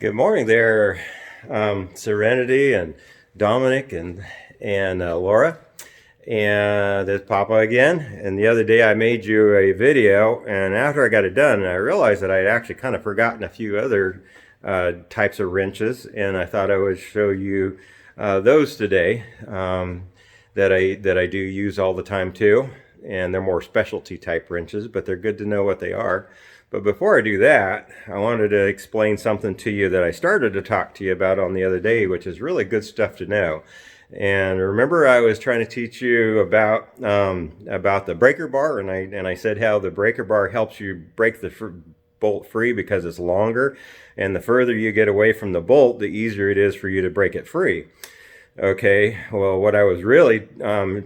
Good morning there, Serenity and Dominic and Laura. And it's Papa again. And the other day I made you a video, and after I got it done, I realized that I had actually kind of forgotten a few other types of wrenches, and I thought I would show you those today that I do use all the time too. And they're more specialty type wrenches, but they're good to know what they are. But before I do that, I wanted to explain something to you that I started to talk to you about on the other day, which is really good stuff to know. And remember, I was trying to teach you about the breaker bar, and I said how the breaker bar helps you break the bolt free because it's longer, and the further you get away from the bolt, the easier it is for you to break it free. Okay, well, what I was really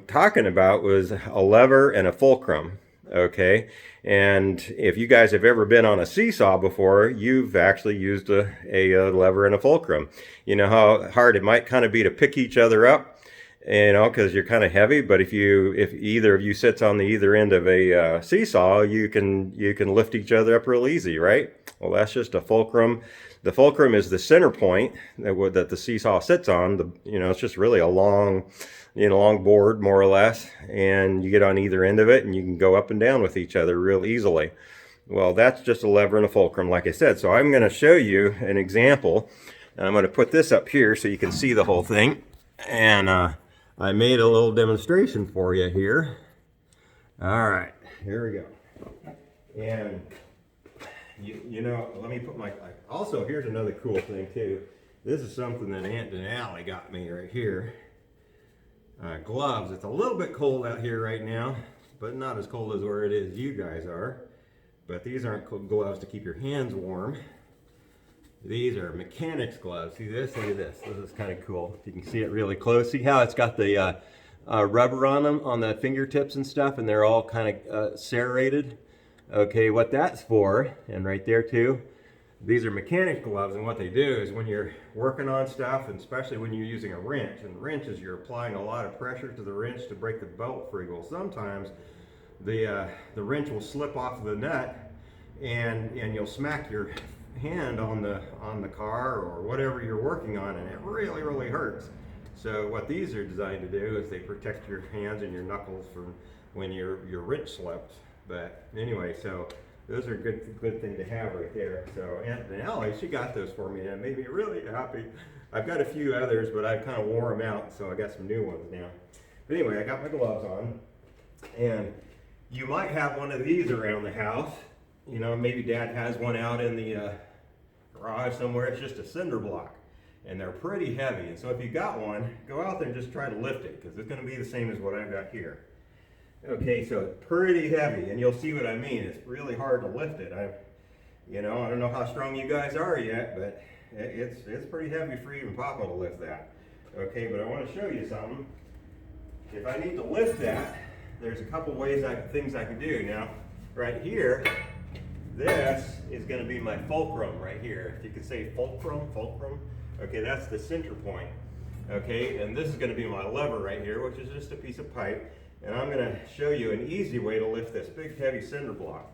talking about was a lever and a fulcrum. Okay, and if you guys have ever been on a seesaw before, you've actually used a lever and a fulcrum. You know how hard it might kind of be to pick each other up, because you're kind of heavy. But if either of you sits on the either end of a seesaw, you can lift each other up real easy, right? Well, that's just a fulcrum. The fulcrum is the center point that the seesaw sits on. It's just really a long board, more or less, and you get on either end of it, and you can go up and down with each other real easily. Well, that's just a lever and a fulcrum, like I said. So I'm going to show you an example, and I'm going to put this up here so you can see the whole thing. And I made a little demonstration for you here. All right, here we go. And let me put my. Also, here's another cool thing too. This is something that Aunt Denali got me right here. Gloves. It's a little bit cold out here right now, but not as cold as where it is you guys are. But these aren't gloves to keep your hands warm. These are mechanics gloves. See this? Look at this. This is kind of cool. You can see it really close. See how it's got the rubber on them, on the fingertips and stuff, and they're all kind of serrated. Okay, what that's for, and right there too, these are mechanic gloves, and what they do is when you're working on stuff, and especially when you're using a wrench, and wrenches, you're applying a lot of pressure to the wrench to break the bolt free. Well, sometimes the wrench will slip off the nut, and you'll smack your hand on the car or whatever you're working on, and it really, really hurts. So what these are designed to do is they protect your hands and your knuckles from when your wrench slips. But anyway, so those are good thing to have right there. So Aunt Denali, she got those for me, and it made me really happy. I've got a few others, but I've kind of wore them out, so I got some new ones now. But anyway, I got my gloves on, and you might have one of these around the house. Maybe Dad has one out in the garage somewhere. It's just a cinder block, and they're pretty heavy. And so if you got one, go out there and just try to lift it, because it's going to be the same as what I've got here. Okay, so it's pretty heavy, and you'll see what I mean. It's really hard to lift it. I don't know how strong you guys are yet, but it's pretty heavy for even Papa to lift that. Okay, but I want to show you something. If I need to lift that, there's a couple ways things I can do. Now, right here, this is going to be my fulcrum right here. If you could say fulcrum. Okay, that's the center point. Okay, and this is going to be my lever right here, which is just a piece of pipe. And I'm going to show you an easy way to lift this big heavy cinder block.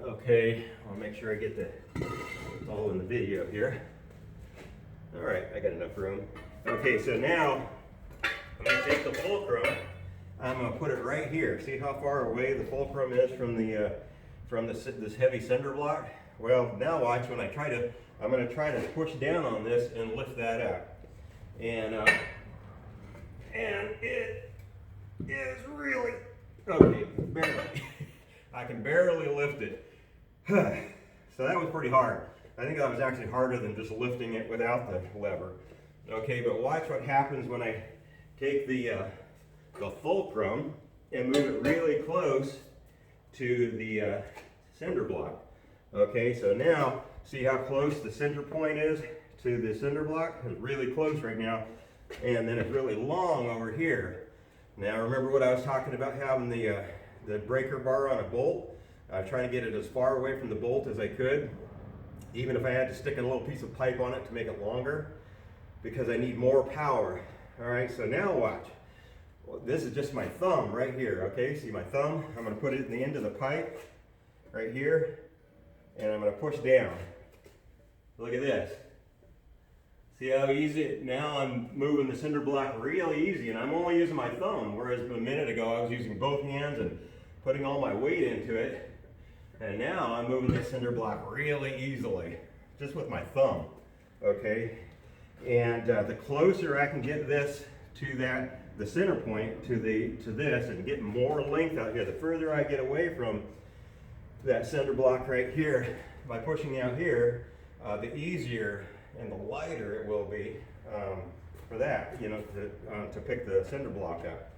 Okay, I'll make sure I get it's all in the video here. All right, I got enough room. Okay, so now I'm going to take the fulcrum. I'm going to put it right here. See how far away the fulcrum is from this heavy cinder block? Well, now watch when I'm going to try to push down on this and lift that up. And it is really, okay, barely. I can barely lift it. So that was pretty hard. I think that was actually harder than just lifting it without the lever. Okay, but watch what happens when I take the fulcrum and move it really close to the cinder block. Okay, so now see how close the center point is to the cinder block? It's really close right now, and then it's really long over here. Now remember what I was talking about, having the breaker bar on a bolt? I was trying to get it as far away from the bolt as I could, even if I had to stick a little piece of pipe on it to make it longer, because I need more power. All right, so now watch. Well, this is just my thumb right here, okay? See my thumb? I'm going to put it in the end of the pipe right here, and I'm going to push down. Look at this. See how easy, now I'm moving the cinder block real easy, and I'm only using my thumb, whereas a minute ago I was using both hands and putting all my weight into it. And now I'm moving the cinder block really easily, just with my thumb, okay? And the closer I can get this to the center point to this and get more length out here, the further I get away from that cinder block right here, by pushing out here, the easier and the lighter it will be for that, you know, to pick the cinder block up.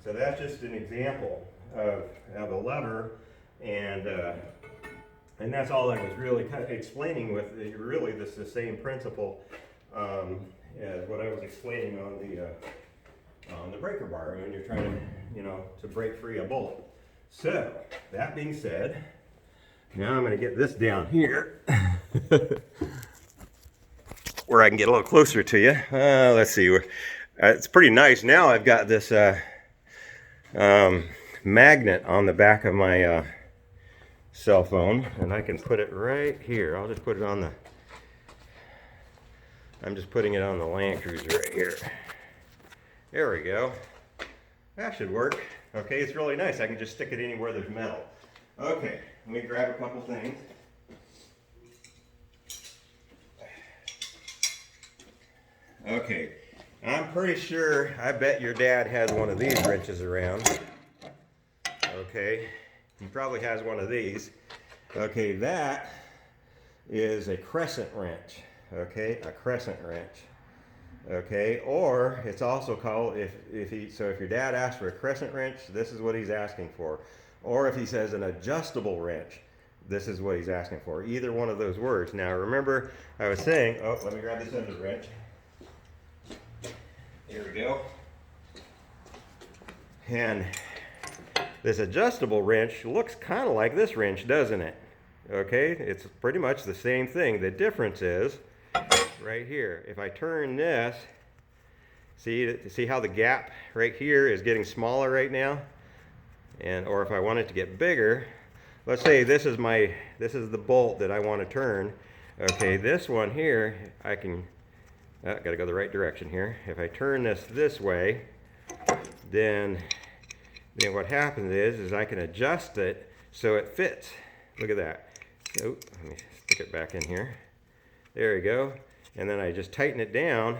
So that's just an example of a lever, and that's all I was really kind of explaining with. Really, this is the same principle as what I was explaining on the breaker bar when you're trying to, you know, to break free a bolt. So that being said, now I'm going to get this down here. Where I can get a little closer to you. Let's see. It's pretty nice. Now I've got this magnet on the back of my cell phone, and I can put it right here. I'll just put it on the, I'm just putting it on the Land Cruiser right here. There we go. That should work. Okay, it's really nice. I can just stick it anywhere there's metal. Okay, let me grab a couple things. Okay, I'm pretty sure, I bet your dad has one of these wrenches around. Okay, he probably has one of these. Okay, that is a crescent wrench. Okay, a crescent wrench. Okay, or it's also called, if your dad asks for a crescent wrench, this is what he's asking for. Or if he says an adjustable wrench, this is what he's asking for. Either one of those words. Now remember, I was saying, oh, let me grab this end wrench. Here we go. And this adjustable wrench looks kind of like this wrench, doesn't it? Okay, it's pretty much the same thing. The difference is right here. If I turn this, see how the gap right here is getting smaller right now? Or if I want it to get bigger, let's say this is the bolt that I want to turn. Okay, this one here, I can, gotta go the right direction here. If I turn this way, then what happens is I can adjust it so it fits. Look at that. So let me stick it back in here. There we go. And then I just tighten it down,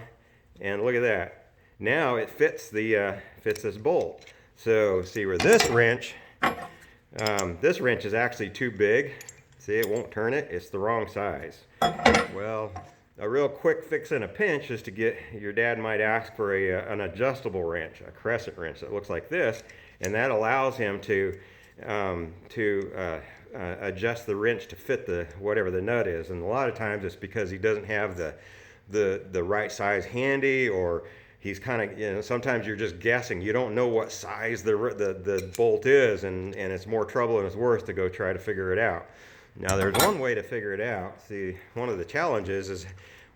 and look at that. Now it fits fits this bolt. So see where this wrench is actually too big. See, it won't turn it. It's the wrong size. Well, a real quick fix in a pinch is to get, your dad might ask for an adjustable wrench, a crescent wrench that looks like this, and that allows him to adjust the wrench to fit whatever the nut is. And a lot of times it's because he doesn't have the right size handy, or he's kind of, you know, sometimes you're just guessing. You don't know what size the bolt is, and it's more trouble than it's worth to go try to figure it out. Now there's one way to figure it out. See, one of the challenges is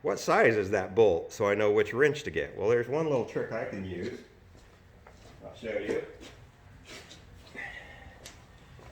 what size is that bolt, so I know which wrench to get. Well, there's one little trick I can use. I'll show you.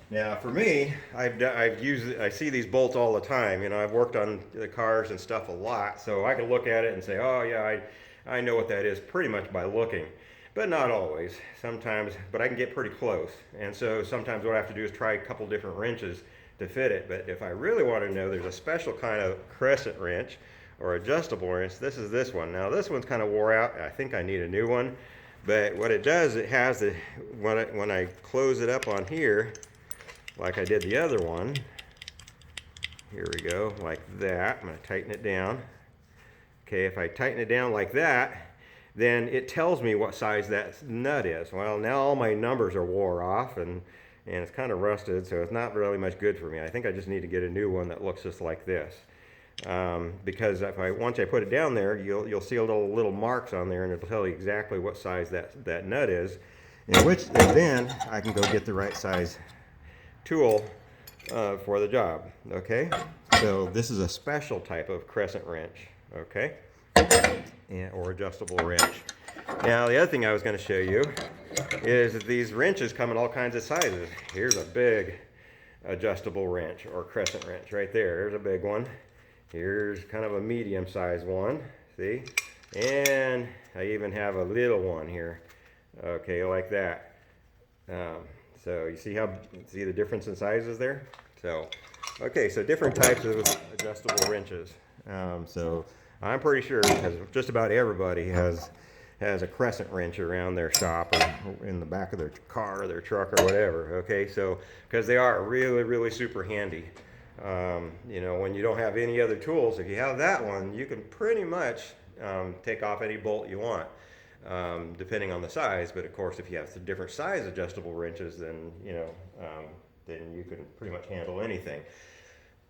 Now for me, I see these bolts all the time. You know, I've worked on the cars and stuff a lot, so I can look at it and say, oh yeah, I know what that is pretty much by looking. But not always. Sometimes, but I can get pretty close. And so sometimes what I have to do is try a couple different wrenches to fit it. But if I really want to know, there's a special kind of crescent wrench or adjustable wrench. This is this one. Now this one's kind of wore out. I think I need a new one. But what it does, it has when I close it up on here, like I did the other one, here we go, like that. I'm going to tighten it down. Okay, if I tighten it down like that, then it tells me what size that nut is. Well, now all my numbers are wore off, and it's kind of rusted, so it's not really much good for me. I think I just need to get a new one that looks just like this. Because once I put it down there, you'll see little marks on there, and it'll tell you exactly what size that nut is, and then I can go get the right size tool for the job. Okay, so this is a special type of crescent wrench. Okay, or adjustable wrench. Now the other thing I was going to show you is that these wrenches come in all kinds of sizes. Here's a big adjustable wrench or crescent wrench right there. There's a big one. Here's kind of a medium sized one. see? And I even have a little one here, okay, like that. So you see the difference in sizes there? So, okay, so different types of adjustable wrenches. So I'm pretty sure, because just about everybody has a crescent wrench around their shop or in the back of their car or their truck or whatever, okay? So, because they are really, really super handy. You know, when you don't have any other tools, if you have that one, you can pretty much take off any bolt you want, depending on the size. But of course, if you have different size adjustable wrenches, then, you know, then you can pretty much handle anything.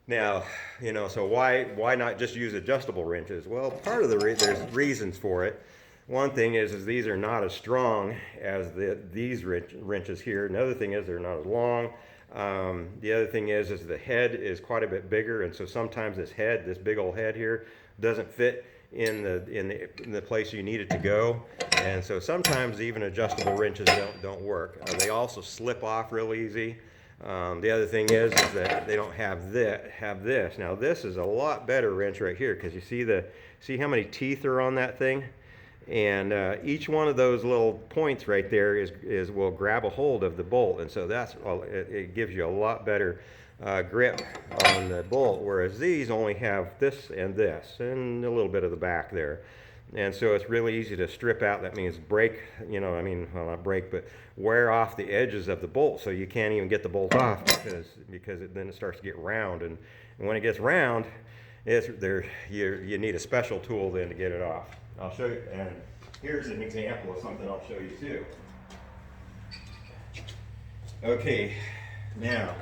Now, you know, so why not just use adjustable wrenches? Well, part of there's reasons for it. One thing is these are not as strong as these wrenches here. Another thing is they're not as long. The other thing is the head is quite a bit bigger, and so sometimes this big old head here, doesn't fit in the place you need it to go, and so sometimes even adjustable wrenches don't work. They also slip off real easy. The other thing is that they don't have this. Now this is a lot better wrench right here, because you see how many teeth are on that thing, and each one of those little points right there will grab a hold of the bolt, and so it gives you a lot better grip on the bolt, whereas these only have this and a little bit of the back there. And so it's really easy to strip out. That means break, you know, I mean, well, not break, but wear off the edges of the bolt, so you can't even get the bolt off because then it starts to get round. And when it gets round, you need a special tool then to get it off. I'll show you, and here's an example of something I'll show you too. Okay, now,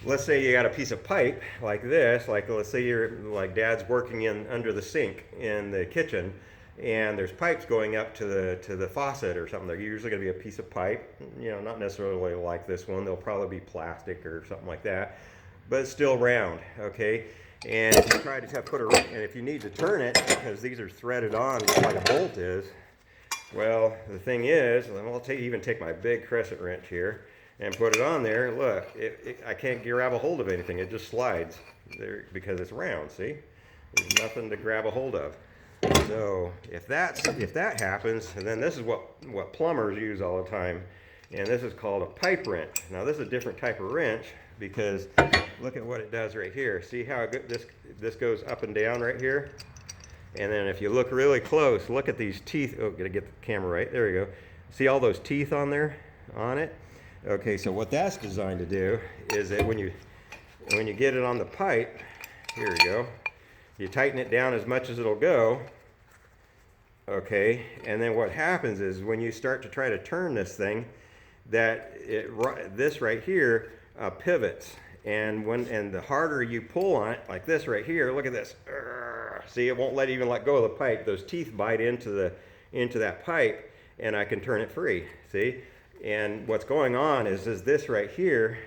let's say you got a piece of pipe like this, let's say Dad's working under the sink in the kitchen, and there's pipes going up to the faucet or something. They're usually going to be a piece of pipe, you know, not necessarily like this one. They'll probably be plastic or something like that, but it's still round, okay? And if you try to and if you need to turn it, because these are threaded on like a bolt is, well, the thing is, I'll even take my big crescent wrench here and put it on there. Look, I can't grab a hold of anything. It just slides there because it's round, see? There's nothing to grab a hold of. So if that happens, and then this is what plumbers use all the time, and this is called a pipe wrench. Now this is a different type of wrench, because look at what it does right here. See how this goes up and down right here? And then if you look really close, look at these teeth. Oh, gotta get the camera right. There you go. See all those teeth on there, on it? Okay, so what that's designed to do is that when you get it on the pipe, here we go, you tighten it down as much as it'll go, okay, and then what happens is when you start to try to turn this thing, this right here pivots, and the harder you pull on it, like this right here, look at this, see, it won't even let go of the pipe. Those teeth bite into that pipe, and I can turn it free, see? And what's going on is this right here,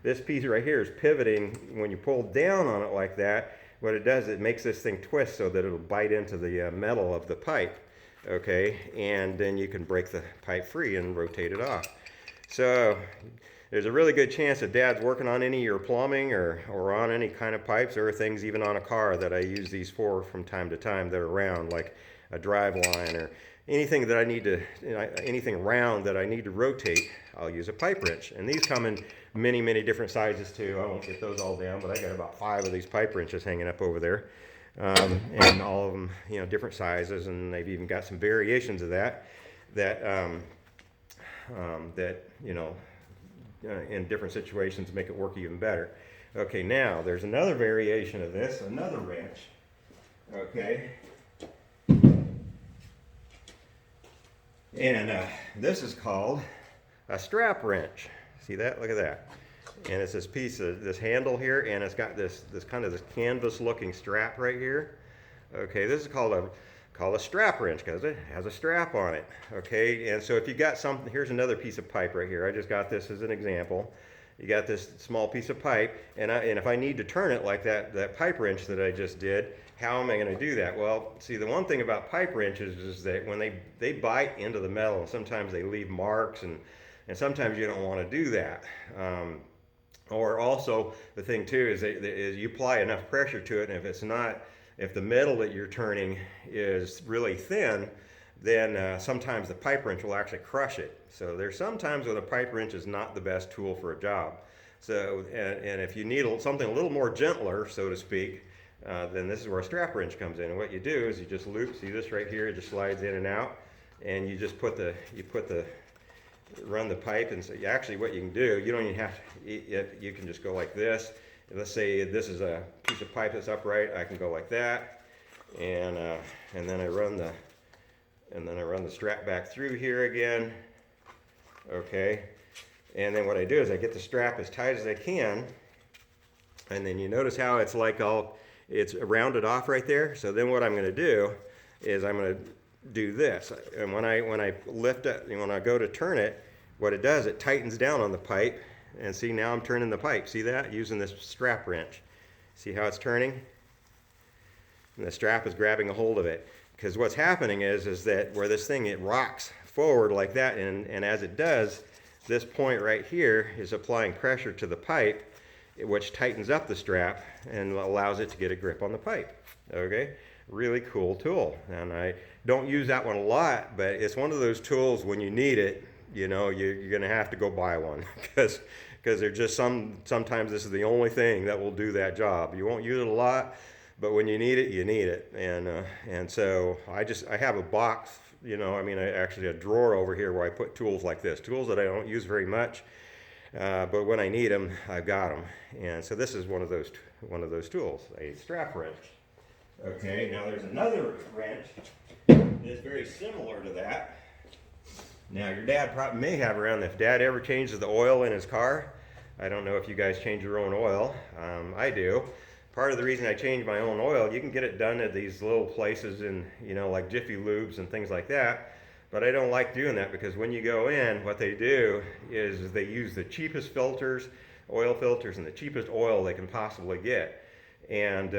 this piece right here is pivoting. When you pull down on it like that, what it does, it makes this thing twist so that it'll bite into the metal of the pipe, okay? And then you can break the pipe free and rotate it off. So there's a really good chance that Dad's working on any of your plumbing or on any kind of pipes, or things even on a car that I use these for from time to time that are round, like a drive line or anything that I need to, anything round that I need to rotate, I'll use a pipe wrench. And these come in many, many different sizes too. I won't get those all down, but I got about 5 of these pipe wrenches hanging up over there. And all of them, you know, different sizes, and they've even got some variations of that, you know, in different situations make it work even better. Okay, now there's another variation of this, another wrench, okay? And this is called a strap wrench. See that? Look at that. And it's this piece of this handle here, and it's got this kind of this canvas looking strap right here. Okay, this is called a strap wrench because it has a strap on it. Okay, and so if you got something, here's another piece of pipe right here. I just got this as an example. You got this small piece of pipe, and if I need to turn it like that pipe wrench that I just did, how am I going to do that? Well, see, the one thing about pipe wrenches is that when they bite into the metal, and sometimes they leave marks, and sometimes you don't want to do that. Or also, the thing too is you apply enough pressure to it, and if it's not If the metal that you're turning is really thin, then sometimes the pipe wrench will actually crush it. So there's sometimes when a pipe wrench is not the best tool for a job. So, and if you need something a little more gentler, so to speak, then this is where a strap wrench comes in. And what you do is you just loop, see this right here, it just slides in and out, and you just run the pipe, and so actually what you can do, you don't even have to, you can just go like this. Let's say this is a piece of pipe that's upright, I can go like that, and then I run the strap back through here again, okay? And then what I do is I get the strap as tight as I can, and then you notice how it's like it's rounded off right there. So then what I'm going to do is I'm going to do this, and when I lift it, when I go to turn it, what it does, it tightens down on the pipe, and see, now I'm turning the pipe. See that? Using this strap wrench. See how it's turning? And the strap is grabbing a hold of it. Because what's happening is that where this thing, it rocks forward like that, and as it does, this point right here is applying pressure to the pipe, which tightens up the strap and allows it to get a grip on the pipe. Okay? Really cool tool. And I don't use that one a lot, but it's one of those tools when you need it, you know, you're going to have to go buy one because they're just sometimes this is the only thing that will do that job. You won't use it a lot, but when you need it, you need it. And so I have a box, you know, I mean, actually a drawer over here where I put tools like this, tools that I don't use very much, but when I need them, I've got them. And so this is one of those tools, a strap wrench. Okay, now there's another wrench that's very similar to that. Now your dad probably may have around, if dad ever changes the oil in his car, I don't know if you guys change your own oil, I do. Part of the reason I change my own oil, you can get it done at these little places in, you know, like Jiffy Lubes and things like that, but I don't like doing that because when you go in, what they do is they use the cheapest filters, oil filters, and the cheapest oil they can possibly get. And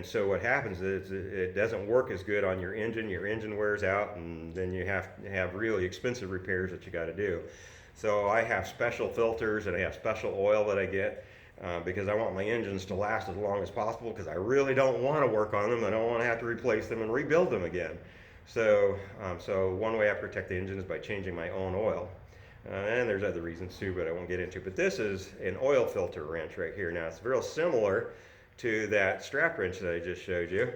so what happens is it doesn't work as good on your engine wears out, and then you have to have really expensive repairs that you got to do. So I have special filters and I have special oil that I get because I want my engines to last as long as possible, because I really don't want to work on them. I don't want to have to replace them and rebuild them again. So one way I protect the engine is by changing my own oil. And there's other reasons too, but I won't get into. But this is an oil filter wrench right here. Now it's real similar to that strap wrench that I just showed you.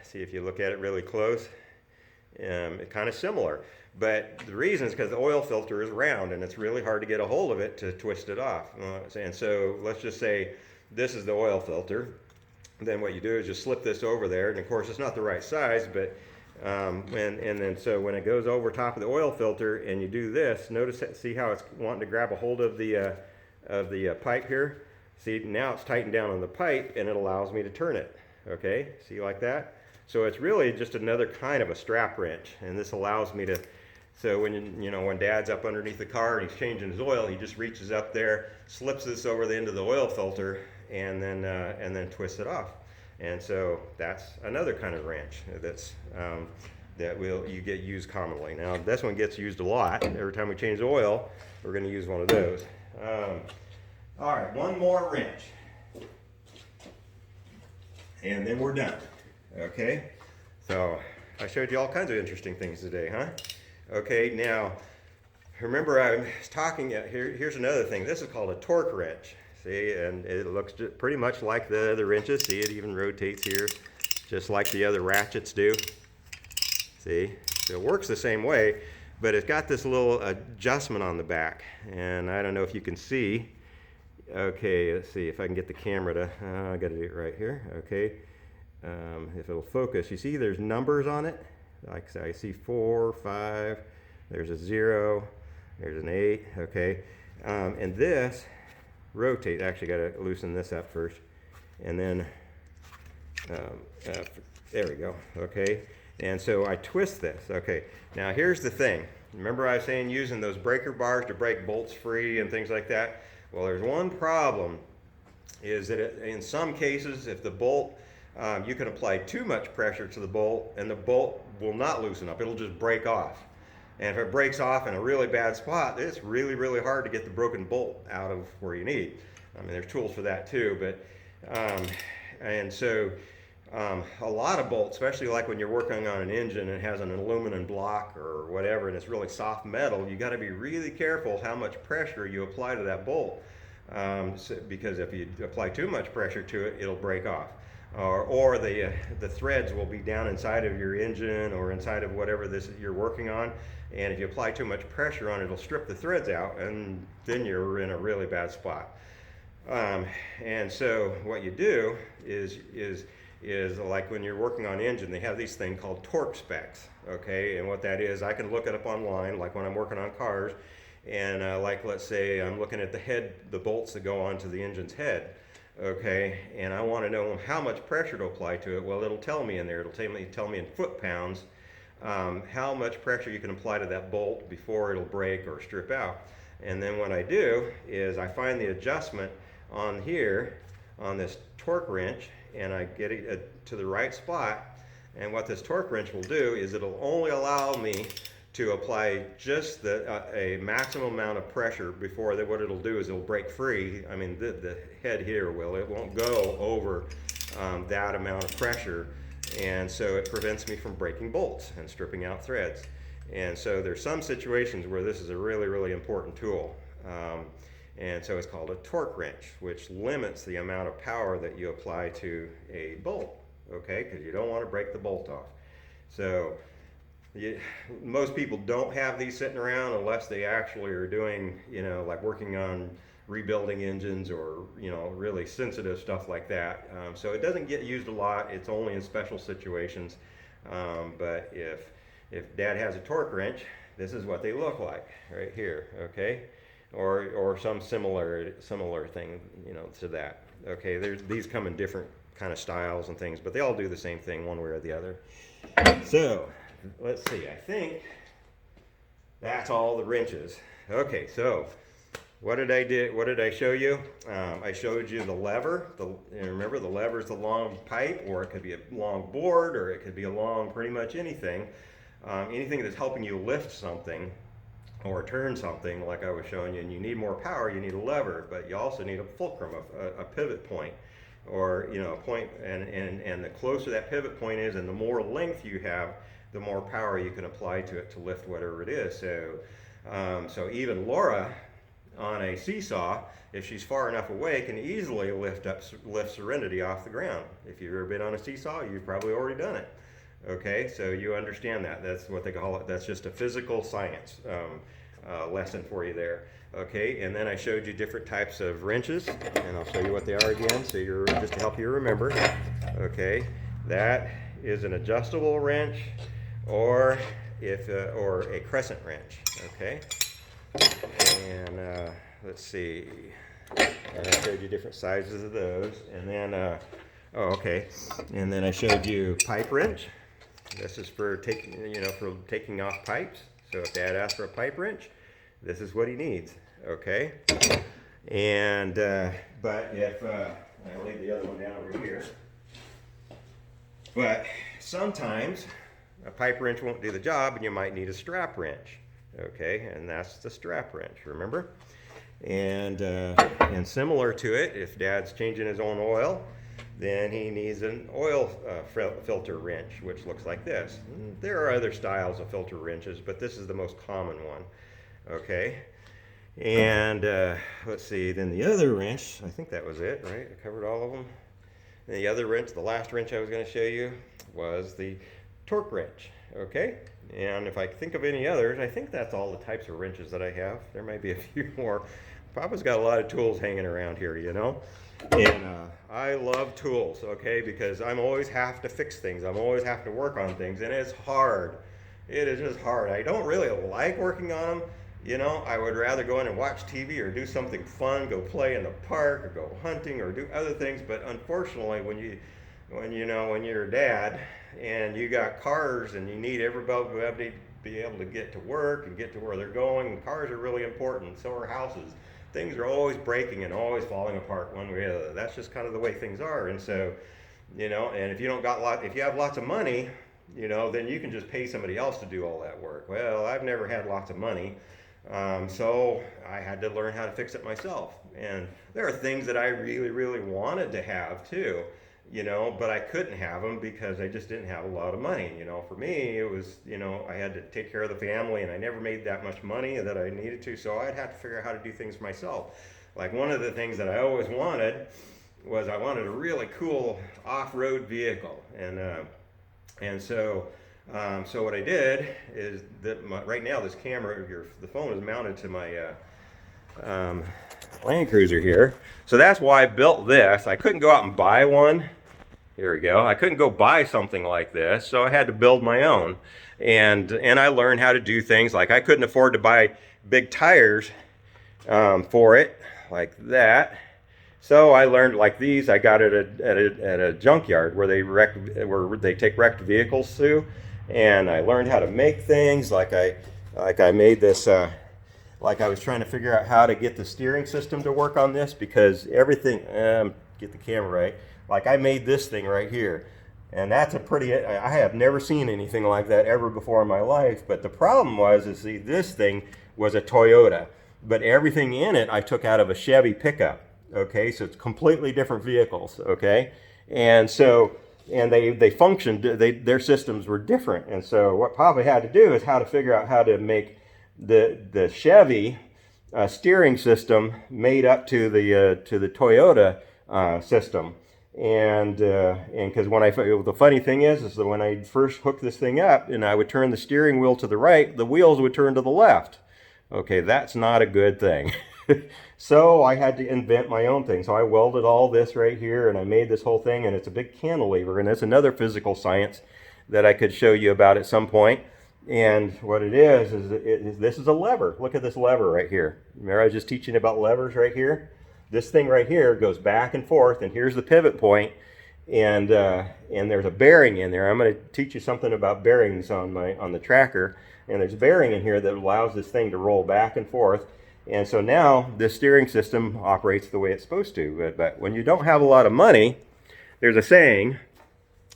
See if you look at it really close, it's kind of similar. But the reason is because the oil filter is round and it's really hard to get a hold of it to twist it off. And so let's just say this is the oil filter. Then what you do is just slip this over there, and of course it's not the right size, but so when it goes over top of the oil filter and you do this, see how it's wanting to grab a hold of the pipe here? See, now it's tightened down on the pipe and it allows me to turn it. Okay, see like that? So it's really just another kind of a strap wrench, and this allows me to, so when dad's up underneath the car and he's changing his oil, he just reaches up there, slips this over the end of the oil filter, and then twists it off. And so that's another kind of wrench that you get used commonly. Now this one gets used a lot. Every time we change the oil, we're going to use one of those. All right, one more wrench, and then we're done. Okay, so I showed you all kinds of interesting things today, huh? Okay, now remember I was talking. Here's another thing. This is called a torque wrench. See, and it looks pretty much like the other wrenches. See, it even rotates here, just like the other ratchets do. See, so it works the same way, but it's got this little adjustment on the back, and I don't know if you can see. Okay, let's see if I can get the camera to, I got to do it right here. Okay, if it'll focus, you see there's numbers on it. Like I see 4, 5, there's a 0, there's an 8. Okay, and this rotate, actually got to loosen this up first, and then there we go. Okay, and so I twist this. Okay, now here's the thing. Remember I was saying using those breaker bars to break bolts free and things like that? Well, there's one problem, is that in some cases, if the bolt, you can apply too much pressure to the bolt and the bolt will not loosen up, it'll just break off. And if it breaks off in a really bad spot, it's really, really hard to get the broken bolt out of where you need. I mean, there's tools for that too, but And so a lot of bolts, especially like when you're working on an engine and it has an aluminum block or whatever and it's really soft metal, you got to be really careful how much pressure you apply to that bolt, because if you apply too much pressure to it, it'll break off. Or the threads will be down inside of your engine or inside of whatever this you're working on, and if you apply too much pressure on it, it'll strip the threads out, and then you're in a really bad spot. And so what you do is like when you're working on engine, they have these things called torque specs, okay? And what that is, I can look it up online, like when I'm working on cars, and like let's say I'm looking at the bolts that go onto the engine's head, okay? And I want to know how much pressure to apply to it. Well, it'll tell me in there, it'll tell me in foot-pounds how much pressure you can apply to that bolt before it'll break or strip out. And then what I do is I find the adjustment on here, on this torque wrench, and I get it to the right spot. And what this torque wrench will do is it'll only allow me to apply just a maximum amount of pressure before what it'll do is it'll break free. I mean, the head here it won't go over that amount of pressure. And so it prevents me from breaking bolts and stripping out threads. And so there's some situations where this is a really, really important tool. And so it's called a torque wrench, which limits the amount of power that you apply to a bolt, okay? Because you don't want to break the bolt off. So most people don't have these sitting around unless they actually are doing, like working on rebuilding engines or, really sensitive stuff like that. So it doesn't get used a lot. It's only in special situations. But if Dad has a torque wrench, this is what they look like right here, okay? Or some similar thing, to that. Okay, these come in different kind of styles and things, but they all do the same thing one way or the other. So let's see, I think that's all the wrenches. Okay, so what did I show you? I showed you the lever. And remember, the lever is the long pipe, or it could be a long board, or it could be a long pretty much anything. Anything that's helping you lift something or turn something, like I was showing you, and you need more power, you need a lever, but you also need a fulcrum, a pivot point, or a point, and the closer that pivot point is, and the more length you have, the more power you can apply to it to lift whatever it is. So even Laura on a seesaw, if she's far enough away, can easily lift Serenity off the ground. If you've ever been on a seesaw, you've probably already done it. Okay, so you understand that. That's what they call it. That's just a physical science lesson for you there. Okay, and then I showed you different types of wrenches, and I'll show you what they are again, so just to help you remember. Okay, that is an adjustable wrench, or a crescent wrench. Okay, and let's see. And I showed you different sizes of those, and then and then I showed you pipe wrench. This is for taking off pipes. So if Dad asks for a pipe wrench, this is what he needs. Okay. And but if I'll leave the other one down over here. But sometimes a pipe wrench won't do the job, and you might need a strap wrench. Okay, and that's the strap wrench. Remember? And similar to it, if Dad's changing his own oil, then he needs an oil filter wrench, which looks like this. There are other styles of filter wrenches, but this is the most common one. Okay, and let's see, then the other wrench, I think that was it, right? I covered all of them. And the other wrench, the last wrench I was going to show you, was the torque wrench. Okay, and if I think of any others, I think that's all the types of wrenches that I have. There might be a few more. Papa's got a lot of tools hanging around here, And I love tools, okay, because I'm always have to fix things. I'm always have to work on things, and it's hard. It is just hard. I don't really like working on them. I would rather go in and watch TV or do something fun, go play in the park or go hunting or do other things. But unfortunately, when you're a dad and you got cars and you need everybody to be able to get to work and get to where they're going, and cars are really important. So are houses. Things are always breaking and always falling apart one way or the other. That's just kind of the way things are. And so, and if you have lots of money, then you can just pay somebody else to do all that work. Well, I've never had lots of money. So I had to learn how to fix it myself. And there are things that I really, really wanted to have too, but I couldn't have them because I just didn't have a lot of money. For me, it was, I had to take care of the family and I never made that much money that I needed to. So I'd have to figure out how to do things myself. Like one of the things that I always wanted was I wanted a really cool off-road vehicle. So what I did is that right now this camera, the phone is mounted to my Land Cruiser here. So that's why I built this. I couldn't go out and buy one. Here we go. I couldn't go buy something like this, so I had to build my own. And I learned how to do things like I couldn't afford to buy big tires for it, like that. So I learned like these. I got it at a junkyard where they take wrecked vehicles to, and I learned how to make things. Like I made this. Like I was trying to figure out how to get the steering system to work on this because everything. Get the camera right. Like I made this thing right here, and that's a pretty. I have never seen anything like that ever before in my life. But the problem is see, this thing was a Toyota, but everything in it I took out of a Chevy pickup. Okay, so it's completely different vehicles. Okay, and they functioned. Their systems were different, and so what Papa had to do is how to figure out how to make the Chevy steering system made up to the Toyota system. And because the funny thing is that when I first hooked this thing up and I would turn the steering wheel to the right, the wheels would turn to the left. Okay, that's not a good thing. So I had to invent my own thing. So I welded all this right here and I made this whole thing, and it's a big cantilever, and it's another physical science that I could show you about at some point. And what it is this is a lever. Look at this lever right here. Remember I was just teaching about levers right here? This thing right here goes back and forth, and here's the pivot point, and there's a bearing in there. I'm going to teach you something about bearings on the tracker, and there's a bearing in here that allows this thing to roll back and forth. And so now this steering system operates the way it's supposed to. But when you don't have a lot of money, there's a saying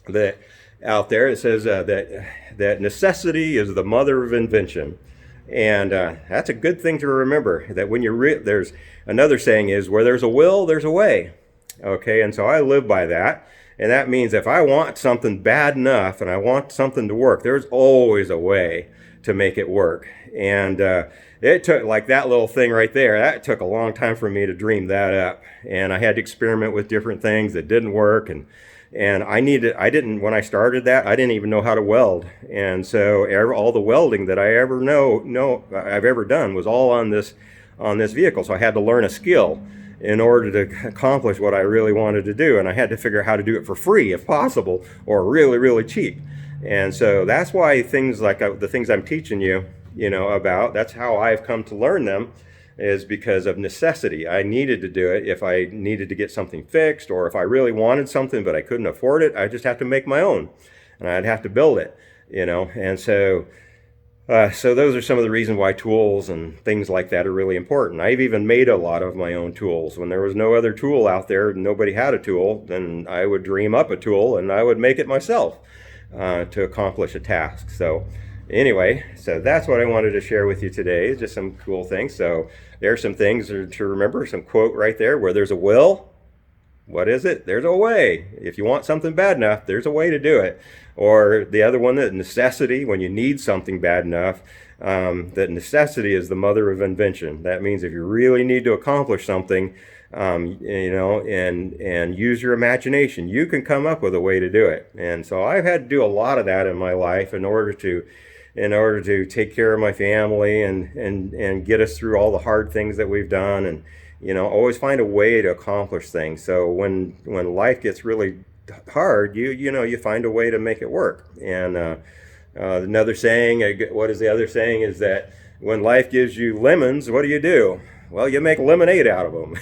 that out there that says that necessity is the mother of invention. And that's a good thing to remember, that when there's another saying is where there's a will, there's a way. Okay, and so I live by that. And that means if I want something bad enough and I want something to work, there's always a way to make it work. And it took, like that little thing right there, that took a long time for me to dream that up. And I had to experiment with different things that didn't work. And when I started that, I didn't even know how to weld. And so all the welding that I ever I've ever done was all on this vehicle. So I had to learn a skill in order to accomplish what I really wanted to do. And I had to figure out how to do it for free if possible, or really, really cheap. And so that's why things like the things I'm teaching you, about, that's how I've come to learn them, is because of necessity. I needed to do it if I needed to get something fixed, or if I really wanted something but I couldn't afford it, I just have to make my own, and I'd have to build it, And so those are some of the reasons why tools and things like that are really important. I've even made a lot of my own tools. When there was no other tool out there, nobody had a tool, then I would dream up a tool and I would make it myself to accomplish a task. So anyway, so that's what I wanted to share with you today, just some cool things. So there's some things to remember, some quote right there, where there's a will, what is it? There's a way. If you want something bad enough, there's a way to do it. Or the other one, that necessity, when you need something bad enough, that necessity is the mother of invention. That means if you really need to accomplish something, and use your imagination, you can come up with a way to do it. And so I've had to do a lot of that in my life in order to take care of my family and get us through all the hard things that we've done, and always find a way to accomplish things. So when life gets really hard, you find a way to make it work. And another saying, what is the other saying, is that when life gives you lemons, what do? Well, you make lemonade out of them.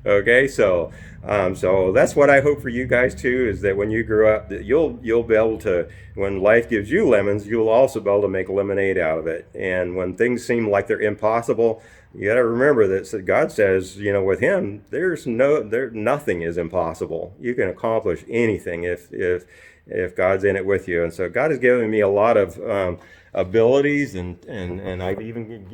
Okay, so that's what I hope for you guys too, is that when you grow up, that you'll be able to, when life gives you lemons, you'll also be able to make lemonade out of it. And when things seem like they're impossible, you got to remember that God says, with Him, nothing is impossible. You can accomplish anything if God's in it with you. And so God has given me a lot of abilities, and I've even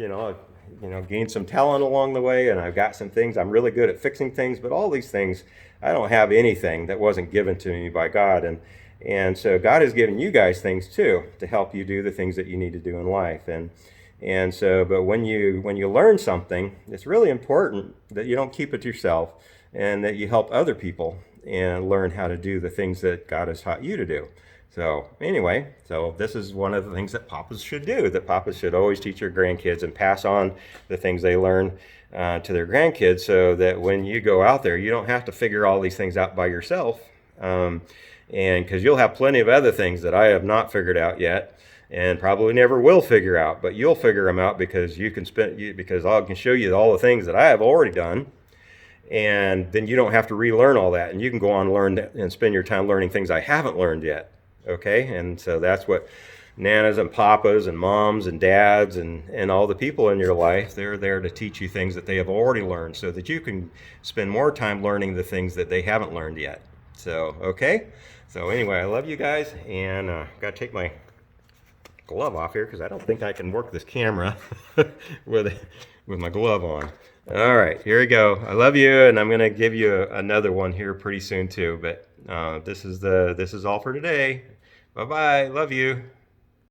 gained some talent along the way, and I've got some things. I'm really good at fixing things, but all these things, I don't have anything that wasn't given to me by God. And so God has given you guys things too to help you do the things that you need to do in life. And so, but when you learn something, it's really important that you don't keep it to yourself, and that you help other people and learn how to do the things that God has taught you to do. So anyway, so this is one of the things that papas should do, that papas should always teach their grandkids and pass on the things they learn to their grandkids, so that when you go out there, you don't have to figure all these things out by yourself. And because you'll have plenty of other things that I have not figured out yet, and probably never will figure out, but you'll figure them out because because I can show you all the things that I have already done. And then you don't have to relearn all that, and you can go on and learn and spend your time learning things I haven't learned yet. Okay, and so that's what nanas and papas and moms and dads and all the people in your life, they're there to teach you things that they have already learned, so that you can spend more time learning the things that they haven't learned yet. So, okay, so anyway, I love you guys, and got to take my glove off here because I don't think I can work this camera with my glove on. All right, here we go. I love you, and I'm going to give you another one here pretty soon too, but this is all for today. Bye-bye. Love you.